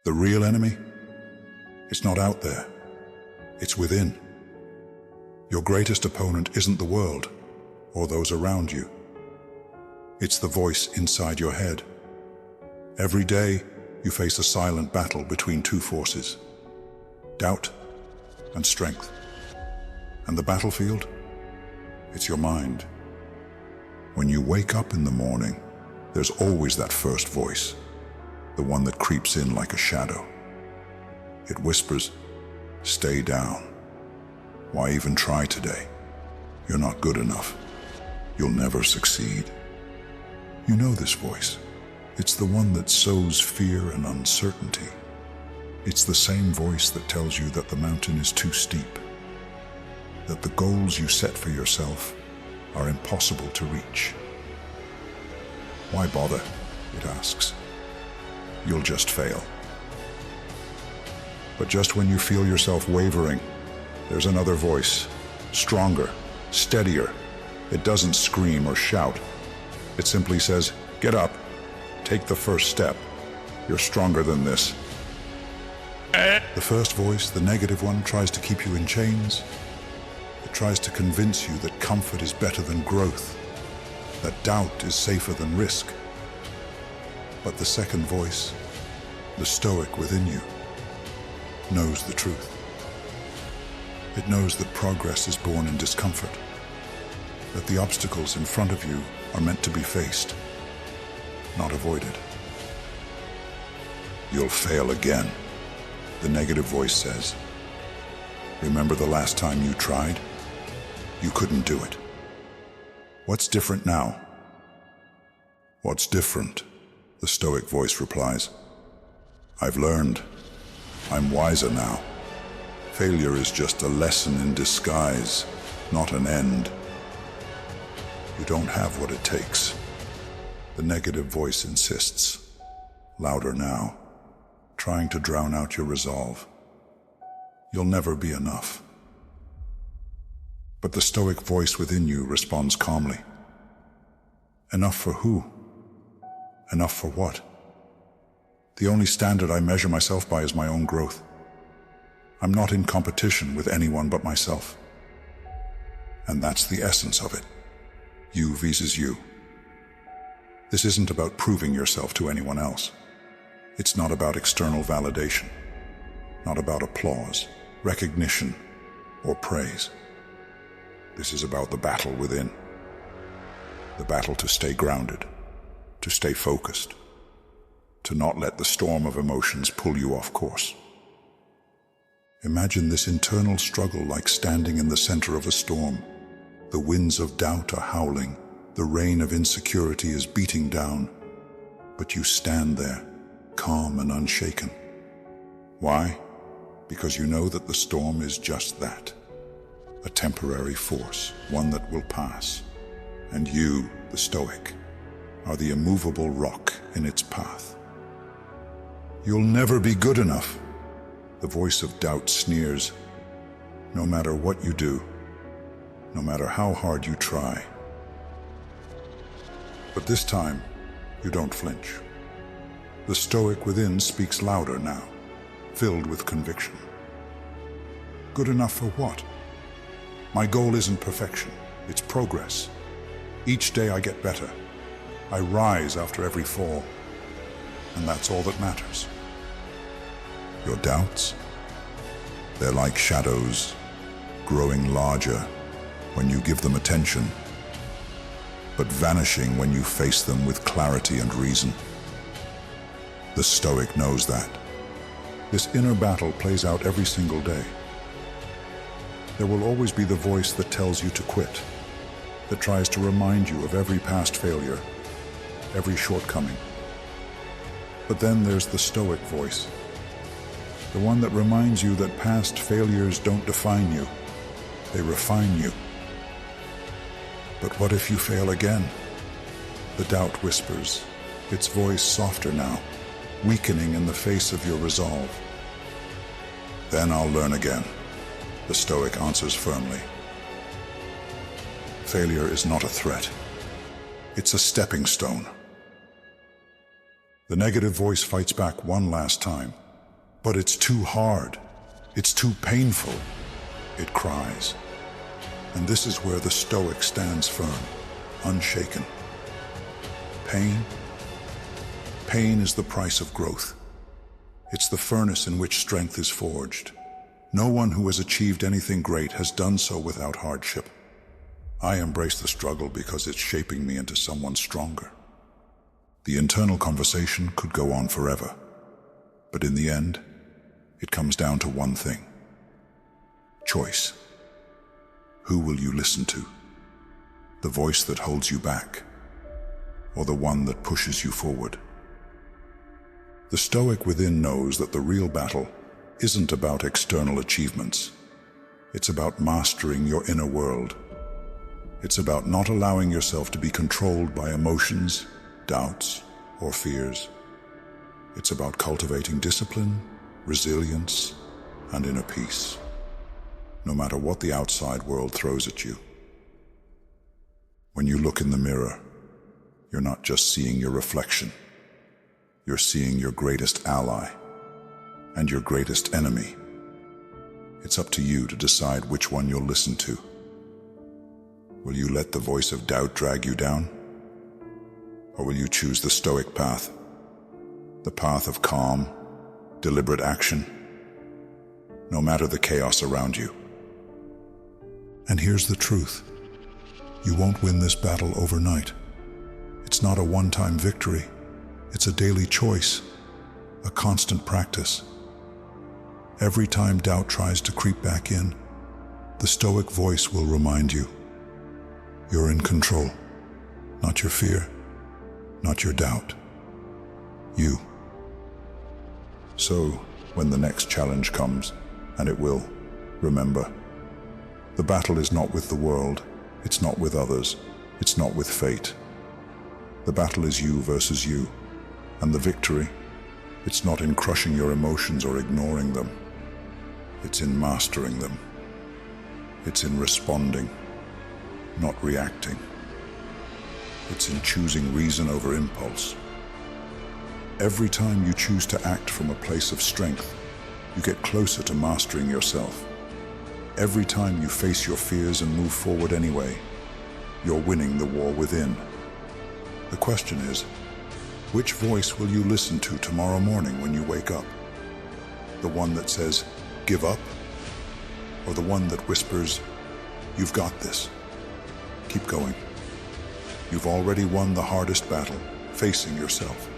The real enemy? It's not out there. It's within. Your greatest opponent isn't the world or those around you. It's the voice inside your head. Every day, you face a silent battle between two forces, doubt and strength. And the battlefield? It's your mind. When you wake up in the morning, there's always that first voice, the one that creeps in like a shadow. It whispers, "Stay down. Why even try today? You're not good enough. You'll never succeed." You know this voice. It's the one that sows fear and uncertainty. It's the same voice that tells you that the mountain is too steep, that the goals you set for yourself are impossible to reach. Why bother? It asks. You'll just fail. But just when you feel yourself wavering, there's another voice, stronger, steadier. It doesn't scream or shout. It simply says, "Get up, take the first step. You're stronger than this." The first voice, the negative one, tries to keep you in chains. It tries to convince you that comfort is better than growth, that doubt is safer than risk. But the second voice, the stoic within you, knows the truth. It knows that progress is born in discomfort, that the obstacles in front of you are meant to be faced, not avoided. "You'll fail again," the negative voice says. "Remember the last time you tried? You couldn't do it. What's different now?" "What's different?" the stoic voice replies. "I've learned. I'm wiser now. Failure is just a lesson in disguise, not an end. You don't have what it takes." The negative voice insists, louder now, trying to drown out your resolve. You'll never be enough. But the stoic voice within you responds calmly. Enough for who? Enough for what? The only standard I measure myself by is my own growth. I'm not in competition with anyone but myself. And that's the essence of it. You versus you. This isn't about proving yourself to anyone else. It's not about external validation, not about applause, recognition, or praise. This is about the battle within. The battle to stay grounded, to stay focused, to not let the storm of emotions pull you off course. Imagine this internal struggle like standing in the center of a storm. The winds of doubt are howling, the rain of insecurity is beating down, but you stand there, calm and unshaken. Why? Because you know that the storm is just that, a temporary force, one that will pass. And you, the stoic, are the immovable rock in its path. "You'll never be good enough," the voice of doubt sneers. "No matter what you do, no matter how hard you try." But this time, you don't flinch. The stoic within speaks louder now, filled with conviction. "Good enough for what? My goal isn't perfection, it's progress. Each day I get better. I rise after every fall, and that's all that matters." Your doubts? They're like shadows, growing larger when you give them attention, but vanishing when you face them with clarity and reason. The stoic knows that. This inner battle plays out every single day. There will always be the voice that tells you to quit, that tries to remind you of every past failure, every shortcoming. But then there's the stoic voice, the one that reminds you that past failures don't define you, they refine you. But what if you fail again? The doubt whispers, its voice softer now, weakening in the face of your resolve. "Then I'll learn again," the stoic answers firmly. Failure is not a threat. It's a stepping stone. The negative voice fights back one last time, But it's too hard. It's too painful, it cries. And this is where the Stoic stands firm, unshaken. Pain? Pain is the price of growth. It's the furnace in which strength is forged. No one who has achieved anything great has done so without hardship. I embrace the struggle because it's shaping me into someone stronger. The internal conversation could go on forever, but in the end, it comes down to one thing: choice. Who will you listen to? The voice that holds you back, or the one that pushes you forward? The Stoic within knows that the real battle isn't about external achievements. It's about mastering your inner world. It's about not allowing yourself to be controlled by emotions, doubts, or fears. It's about cultivating discipline, resilience, and inner peace, no matter what the outside world throws at you. When you look in the mirror, you're not just seeing your reflection. You're seeing your greatest ally and your greatest enemy. It's up to you to decide which one you'll listen to. Will you let the voice of doubt drag you down? Or will you choose the Stoic path? The path of calm, deliberate action, no matter the chaos around you. And here's the truth. You won't win this battle overnight. It's not a one-time victory. It's a daily choice, a constant practice. Every time doubt tries to creep back in, the Stoic voice will remind you, you're in control. Not your fear, not your doubt. You. So, when the next challenge comes, and it will, remember, the battle is not with the world, it's not with others, it's not with fate. The battle is you versus you, and the victory, it's not in crushing your emotions or ignoring them. It's in mastering them. It's in responding, not reacting. It's in choosing reason over impulse. Every time you choose to act from a place of strength, you get closer to mastering yourself. Every time you face your fears and move forward anyway, you're winning the war within. The question is, which voice will you listen to tomorrow morning when you wake up? The one that says, give up? Or the one that whispers, you've got this. Keep going. You've already won the hardest battle, facing yourself.